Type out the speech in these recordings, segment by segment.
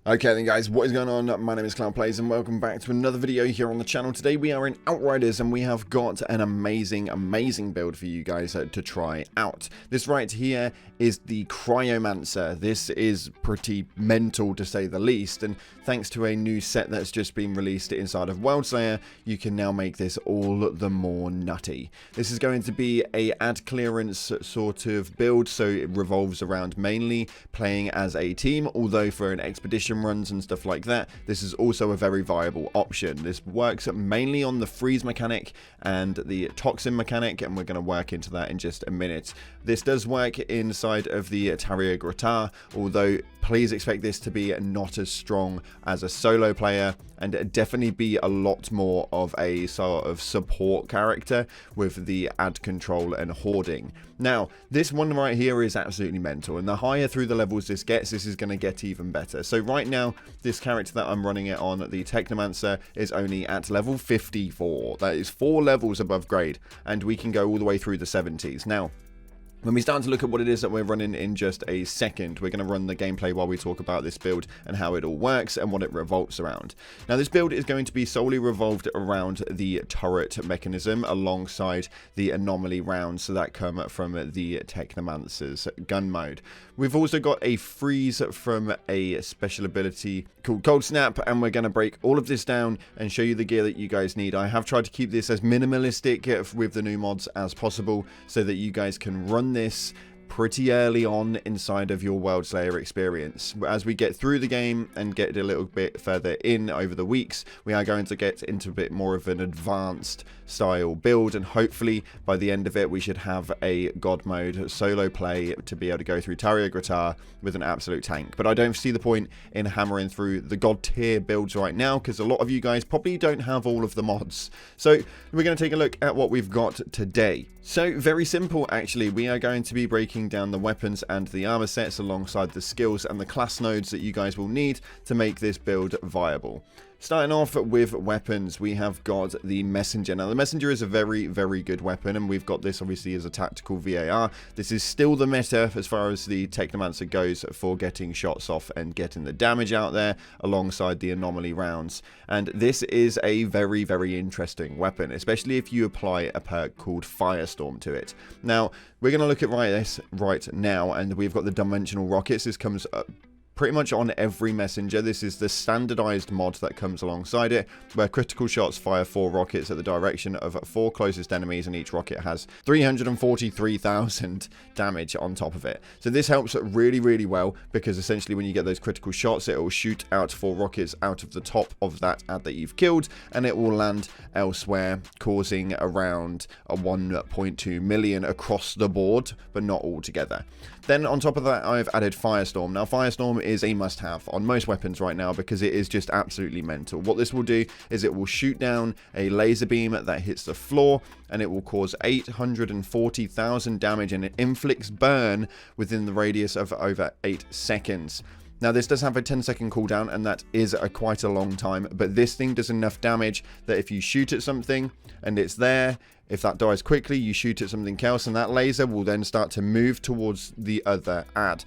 Okay then guys, what is going on? My name is CloudPlays and welcome back to another video here on the channel. Today we are in Outriders and we have got an amazing build for you guys to try out. This right here is the Cryomancer. This is pretty mental to say the least, and thanks to a new set that's just been released inside of Worldslayer, you can now make this all the more nutty. This is going to be a ad clearance sort of build, so it revolves around mainly playing as a team, although for an expedition runs and stuff like that, this is also a very viable option. This works mainly on the freeze mechanic and the toxin mechanic, and we're going to work into that in just a minute. This does work inside of the Taria Grottar, although please expect this to be not as strong as a solo player, and definitely be a lot more of a sort of support character with the ad control and hoarding. Now, this one right here is absolutely mental, and the higher through the levels this gets, this is going to get even better. So right now, this character that I'm running it on, the Technomancer, is only at level 54. That is 4 levels above grade, and we can go all the way through the 70s. Now, when we start to look at what it is that we're running in just a second, we're going to run the gameplay while we talk about this build and how it all works and what it revolves around. Now, this build is going to be solely revolved around the turret mechanism alongside the anomaly rounds that come from the Technomancer's gun mode. We've also got a freeze from a special ability called Cold Snap, and we're going to break all of this down and show you the gear that you guys need. I have tried to keep this as minimalistic with the new mods as possible so that you guys can run this pretty early on inside of your Worldslayer experience. As we get through the game and get a little bit further in over the weeks, we are going to get into a bit more of an advanced style build, and hopefully by the end of it we should have a god mode solo play to be able to go through Taria Grottar with an absolute tank. But I don't see the point in hammering through the god tier builds right now, because a lot of you guys probably don't have all of the mods. So we're going to take a look at what we've got today. So very simple actually. We are going to be breaking down the weapons and the armor sets alongside the skills and the class nodes that you guys will need to make this build viable. Starting off with weapons, we have got the Messenger. Now, the Messenger is a very good weapon, and we've got this obviously as a tactical VAR. This is still the meta as far as the Technomancer goes for getting shots off and getting the damage out there alongside the anomaly rounds. And this is a very interesting weapon, especially if you apply a perk called Firestorm to it. Now, we're going to look at this right now, and we've got the dimensional rockets. This comes pretty much on every messenger. This is the standardized mod that comes alongside it, where critical shots fire 4 rockets at the direction of 4 closest enemies, and each rocket has 343,000 damage on top of it. So this helps really well, because essentially when you get those critical shots, it will shoot out 4 rockets out of the top of that ad that you've killed, and it will land elsewhere, causing around a 1.2 million across the board, but not all together. Then on top of that, I've added Firestorm. Now, Firestorm is a must-have on most weapons right now, because it is just absolutely mental. What this will do is it will shoot down a laser beam that hits the floor, and it will cause 840,000 damage, and it inflicts burn within the radius of over 8 seconds. Now, this does have a 10-second cooldown, and that is quite a long time, but this thing does enough damage that if you shoot at something and it's there, if that dies quickly, you shoot at something else, and that laser will then start to move towards the other ad,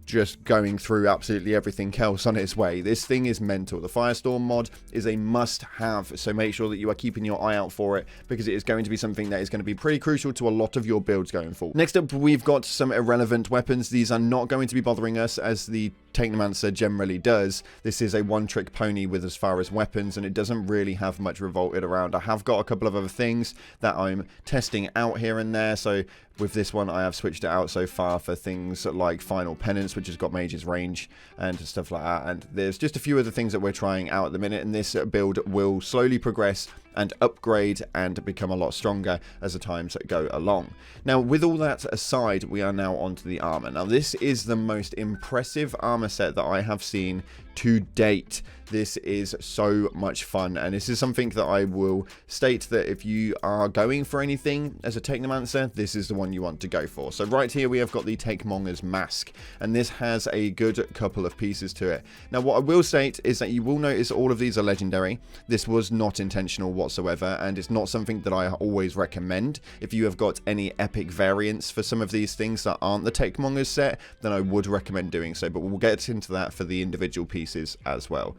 just going through absolutely everything else on its way. This thing is mental. The Firestorm mod is a must-have, so make sure that you are keeping your eye out for it, because it is going to be something that is going to be pretty crucial to a lot of your builds going forward. Next up, we've got some irrelevant weapons. These are not going to be bothering us, as the Technomancer generally does. This is a one-trick pony with as far as weapons, and it doesn't really have much revolted around. I have got a couple of other things that I'm testing out here and there, so with this one I have switched it out so far for things like Final Penance, which has got Mage's Range and stuff like that, and there's just a few other things that we're trying out at the minute, and this build will slowly progress and upgrade and become a lot stronger as the times go along. Now, with all that aside, we are now onto the armor. Now, this is the most impressive armor set that I have seen to date. This is so much fun, and this is something that I will state that if you are going for anything as a Technomancer, this is the one you want to go for. So right here we have got the Techmonger's Mask, and this has a good couple of pieces to it. Now what I will state is that you will notice all of these are legendary. This was not intentional whatsoever, and it's not something that I always recommend. If you have got any epic variants for some of these things that aren't the Techmonger's set, then I would recommend doing so, but we'll get into that for the individual pieces as well.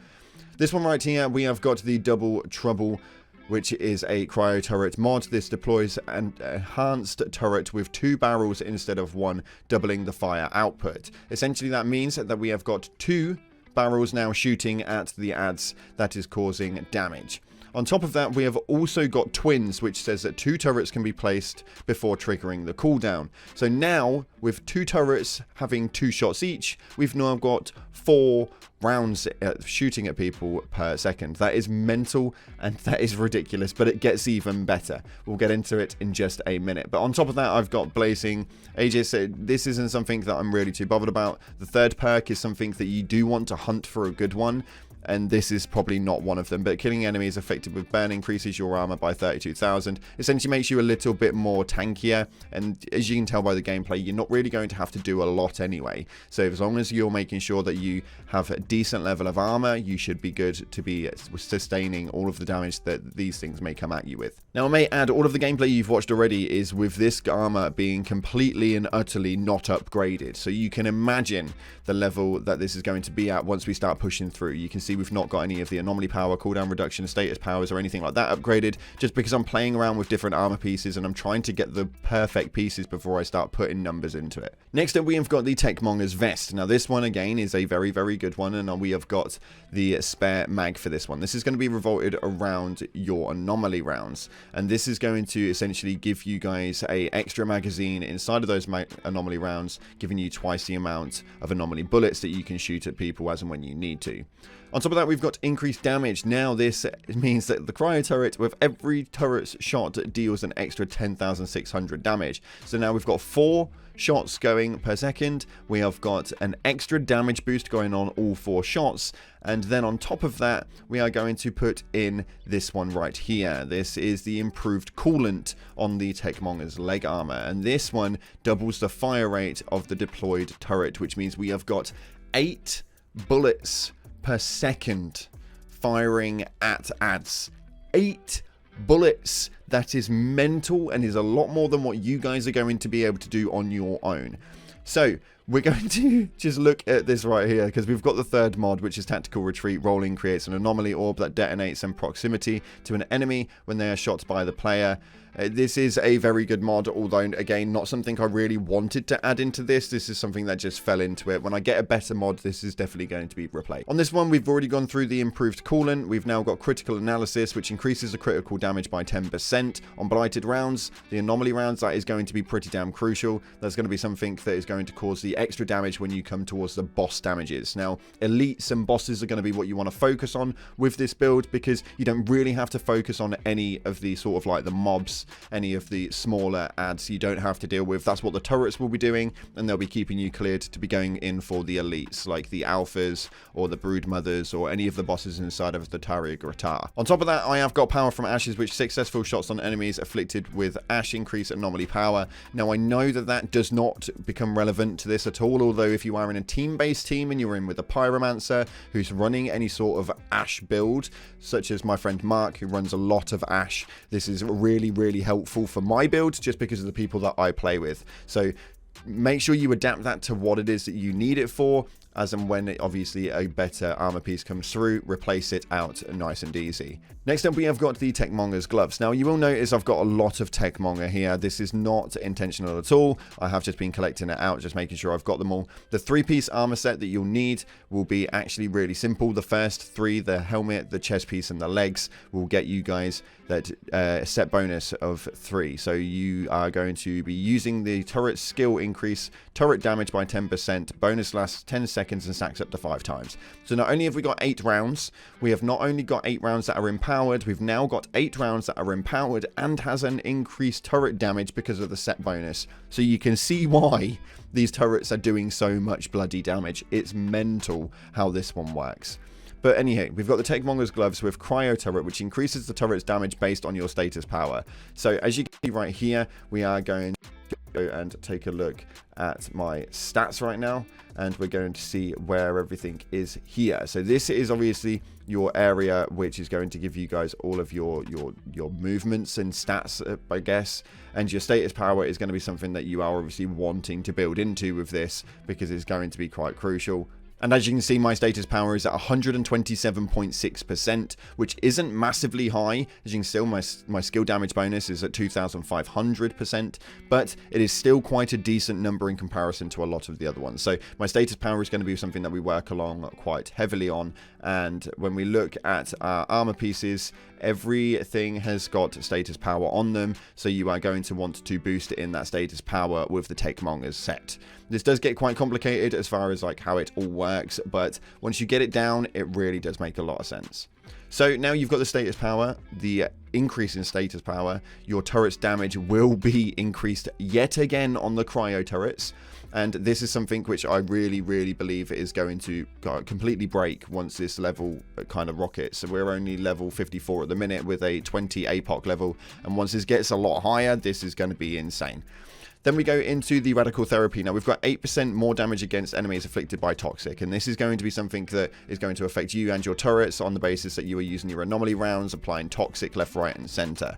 This one right here, we have got the Double Trouble, which is a cryo turret mod. This deploys an enhanced turret with 2 barrels instead of 1, doubling the fire output. Essentially that means that we have got 2 barrels now shooting at the adds that is causing damage. On top of that, we have also got twins, which says that 2 turrets can be placed before triggering the cooldown. So now, with 2 turrets having 2 shots each, we've now got 4 rounds shooting at people per second. That is mental, and that is ridiculous, but it gets even better. We'll get into it in just a minute. But on top of that, I've got Blazing Aegis. This isn't something that I'm really too bothered about. The third perk is something that you do want to hunt for a good one, and this is probably not one of them, but killing enemies affected with burn increases your armor by 32,000. Essentially makes you a little bit more tankier, and as you can tell by the gameplay, you're not really going to have to do a lot anyway. So as long as you're making sure that you have a decent level of armor, you should be good to be sustaining all of the damage that these things may come at you with. Now I may add, all of the gameplay you've watched already is with this armor being completely and utterly not upgraded. So you can imagine the level that this is going to be at once we start pushing through. You can see we've not got any of the anomaly power, cooldown reduction, status powers or anything like that upgraded, just because I'm playing around with different armor pieces and I'm trying to get the perfect pieces before I start putting numbers into it. Next up we have got the Techmonger's Vest. Now this one again is a very good one, and we have got the spare mag for this one. This is going to be revolted around your anomaly rounds, and this is going to essentially give you guys a extra magazine inside of those anomaly rounds, giving you twice the amount of anomaly bullets that you can shoot at people as and when you need to. On top of that, we've got increased damage. Now this means that the cryo turret, with every turret's shot, deals an extra 10,600 damage. So now we've got 4 shots going per second. We have got an extra damage boost going on all 4 shots. And then on top of that, we are going to put in this one right here. This is the improved coolant on the Techmonger's leg armor. And this one doubles the fire rate of the deployed turret, which means we have got 8 bullets per second firing at adds. 8 bullets. That is mental, and is a lot more than what you guys are going to be able to do on your own. So we're going to just look at this right here, because we've got the third mod, which is Tactical Retreat. Rolling creates an anomaly orb that detonates in proximity to an enemy when they are shot by the player. This is a very good mod, although again not something I really wanted to add into this. This is something that just fell into it. When I get a better mod, this is definitely going to be replaced. On this one, we've already gone through the improved coolant. We've now got critical analysis, which increases the critical damage by 10% on blighted rounds. The anomaly rounds, that is going to be pretty damn crucial. That's going to be something that is going to cause the extra damage when you come towards the boss damages. Now elites and bosses are going to be what you want to focus on with this build, because you don't really have to focus on any of the sort of like the mobs, any of the smaller adds you don't have to deal with. That's what the turrets will be doing, and they'll be keeping you cleared to be going in for the elites, like the alphas or the brood mothers or any of the bosses inside of the Taria Grata. On top of that, I have got power from ashes, which successful shots on enemies afflicted with ash increase anomaly power. Now I know that that does not become relevant to this at all, although if you are in a team-based team and you're in with a pyromancer who's running any sort of ash build, such as my friend Mark, who runs a lot of ash, this is really helpful for my build, just because of the people that I play with. So make sure you adapt that to what it is that you need it for, as and when obviously a better armor piece comes through, replace it out nice and easy. Next up, we have got the Techmonger's gloves. Now you will notice I've got a lot of Techmonger here. This is not intentional at all. I have just been collecting it out, just making sure I've got them all. The 3-piece armor set that you'll need will be actually really simple. The first 3, the helmet, the chest piece and the legs, will get you guys that set bonus of 3. So you are going to be using the turret skill increase, turret damage by 10%, bonus lasts 10 seconds and stacks up to 5 times. So not only have we got 8 rounds, we have not only got 8 rounds that are empowered, we've now got 8 rounds that are empowered and has an increased turret damage because of the set bonus. So you can see why these turrets are doing so much bloody damage. It's mental how this one works. But anyhow, we've got the Techmonger's Gloves with Cryo Turret, which increases the turret's damage based on your status power. So as you can see right here, we are going to go and take a look at my stats right now, and we're going to see where everything is here. So this is obviously your area, which is going to give you guys all of your movements and stats, I guess. And your status power is going to be something that you are obviously wanting to build into with this, because it's going to be quite crucial. And as you can see, my status power is at 127.6%, which isn't massively high. As you can see, my skill damage bonus is at 2,500%, but it is still quite a decent number in comparison to a lot of the other ones. So my status power is going to be something that we work along quite heavily on. And when we look at our armor pieces, everything has got status power on them, so you are going to want to boost it in that status power with the Techmonger's set. This does get quite complicated as far as like how it all works, but once you get it down, it really does make a lot of sense. So now you've got the status power, the increase in status power, your turret's damage will be increased yet again on the cryo turrets. And this is something which I really, really believe is going to completely break once this level kind of rockets. So we're only level 54 at the minute with a 20 APOC level. And once this gets a lot higher, this is going to be insane. Then we go into the Radical Therapy. Now, we've got 8% more damage against enemies afflicted by Toxic, and this is going to be something that is going to affect you and your turrets on the basis that you are using your Anomaly rounds, applying Toxic left, right, and center.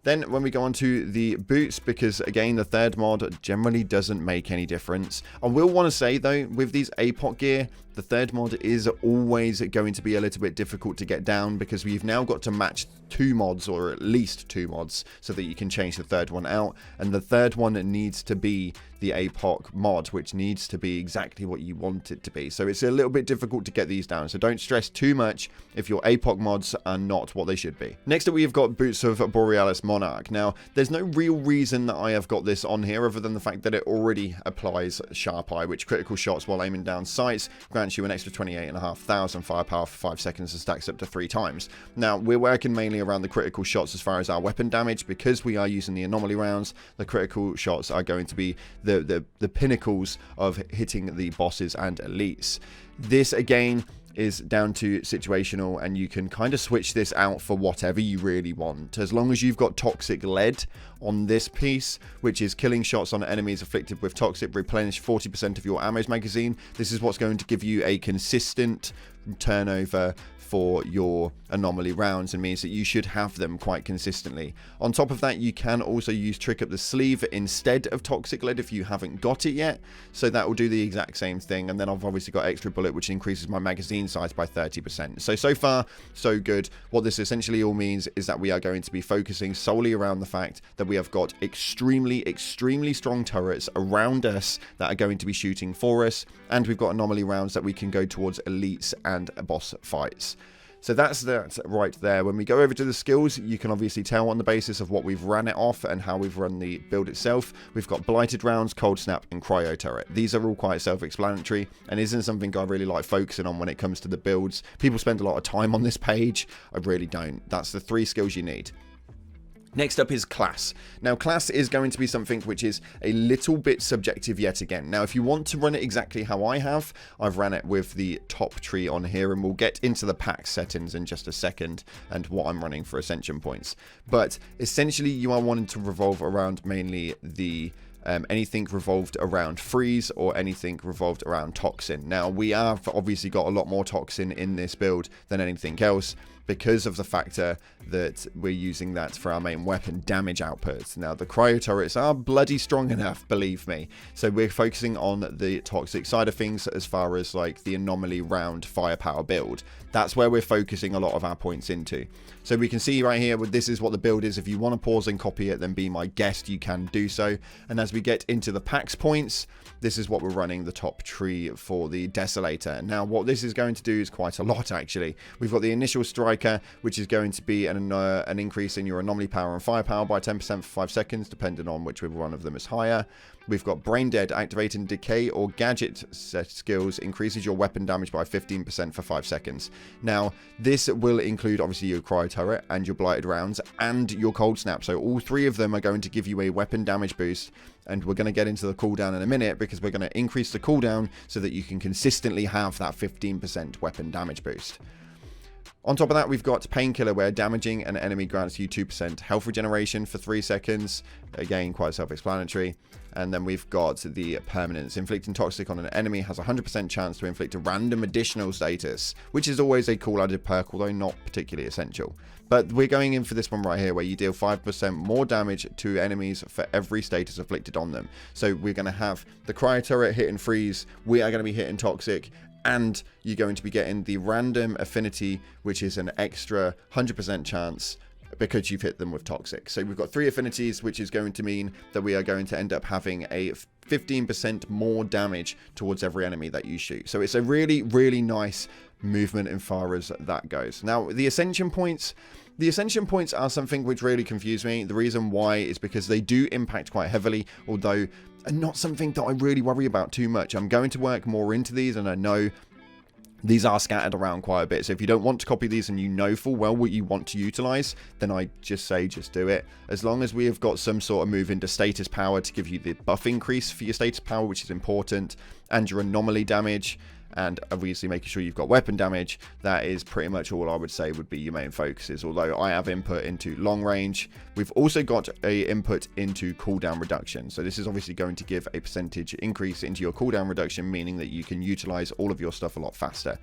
Then when we go on to the boots, because again, the third mod generally doesn't make any difference. I will want to say though, with these APOC gear, the third mod is always going to be a little bit difficult to get down, because we've now got to match 2 mods, or at least 2 mods, so that you can change the third one out. And the third one needs to be the APOC mod, which needs to be exactly what you want it to be. So it's a little bit difficult to get these down. So don't stress too much if your APOC mods are not what they should be. Next up, we have got Boots of Borealis Monarch. Now, there's no real reason that I have got this on here other than the fact that it already applies Sharp Eye, which critical shots while aiming down sights grants you an extra 28,500 firepower for 5 seconds and stacks up to 3 times. Now, we're working mainly around the critical shots as far as our weapon damage, because we are using the anomaly rounds. The critical shots are going to be the pinnacles of hitting the bosses and elites. This again is down to situational, and you can kind of switch this out for whatever you really want. As long as you've got Toxic Lead on this piece, which is killing shots on enemies afflicted with Toxic, replenish 40% of your ammo magazine. This is what's going to give you a consistent turnover for your anomaly rounds, and means that you should have them quite consistently. On top of that, you can also use Trick Up the Sleeve instead of Toxic Lead if you haven't got it yet, so that will do the exact same thing. And then I've obviously got Extra Bullet, which increases my magazine size by 30%. So far so good. What this essentially all means is that we are going to be focusing solely around the fact that we have got extremely strong turrets around us that are going to be shooting for us, and we've got anomaly rounds that we can go towards elites and boss fights. So that's that right there. When we go over to the skills, you can obviously tell on the basis of what we've ran it off and how we've run the build itself. We've got Blighted Rounds, Cold Snap, and Cryo Turret. These are all quite self-explanatory, and isn't something I really like focusing on when it comes to the builds. People spend a lot of time on this page. I really don't. That's the 3 skills you need. Next up is class. Now, class is going to be something which is a little bit subjective yet again. Now, if you want to run it exactly how I have, I've ran it with the top tree on here, and we'll get into the pack settings in just a second and what I'm running for ascension points. But essentially, you are wanting to revolve around mainly the anything revolved around freeze or anything revolved around toxin. Now, we have obviously got a lot more toxin in this build than anything else, because of the factor that we're using that for our main weapon damage output. Now, the cryo turrets are bloody strong enough, believe me. So we're focusing on the toxic side of things as far as like the anomaly round firepower build. That's where we're focusing a lot of our points into. So we can see right here, this is what the build is. If you want to pause and copy it, then be my guest, you can do so. And as we get into the packs points, this is what we're running the top tree for the Desolator. Now, what this is going to do is quite a lot, actually. We've got the initial strike Striker, which is going to be an increase in your anomaly power and firepower by 10% for 5 seconds, depending on whichever one of them is higher. We've got Brain Dead, activating decay or gadget set skills, increases your weapon damage by 15% for 5 seconds. Now, this will include obviously your cryo turret and your blighted rounds and your cold snap. So all 3 of them are going to give you a weapon damage boost, and we're going to get into the cooldown in a minute because we're going to increase the cooldown so that you can consistently have that 15% weapon damage boost. On top of that, we've got Painkiller, where damaging an enemy grants you 2% health regeneration for 3 seconds. Again, quite self-explanatory. And then we've got the Permanence. Inflicting Toxic on an enemy has a 100% chance to inflict a random additional status, which is always a cool added perk, although not particularly essential. But we're going in for this one right here, where you deal 5% more damage to enemies for every status afflicted on them. So we're going to have the Cryo Turret hitting Freeze, we are going to be hitting Toxic, and you're going to be getting the random affinity, which is an extra 100% chance because you've hit them with Toxic. So we've got 3 affinities, which is going to mean that we are going to end up having a 15% more damage towards every enemy that you shoot. So it's a really, really nice movement in far as that goes. Now, the Ascension Points are something which really confuse me. The reason why is because they do impact quite heavily, although not something that I really worry about too much. I'm going to work more into these, and I know these are scattered around quite a bit. So if you don't want to copy these and you know full well what you want to utilize, then I just say just do it. As long as we have got some sort of move into status power to give you the buff increase for your status power, which is important, and your anomaly damage, and obviously making sure you've got weapon damage, that is pretty much all I would say would be your main focuses. Although I have input into long range, we've also got a input into cooldown reduction. So this is obviously going to give a percentage increase into your cooldown reduction, meaning that you can utilize all of your stuff a lot faster.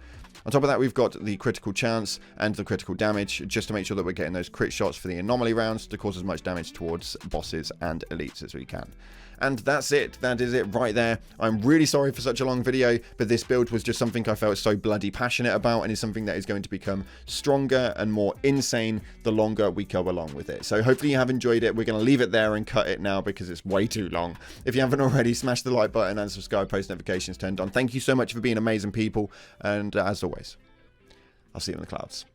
On top of that, we've got the critical chance and the critical damage, just to make sure that we're getting those crit shots for the anomaly rounds to cause as much damage towards bosses and elites as we can. And that's it. That is it right there. I'm really sorry for such a long video, but this build was just something I felt so bloody passionate about, and is something that is going to become stronger and more insane the longer we go along with it. So hopefully you have enjoyed it. We're going to leave it there and cut it now because it's way too long. If you haven't already, smash the like button and subscribe, post notifications turned on. Thank you so much for being amazing people, and as always, I'll see you in the clouds.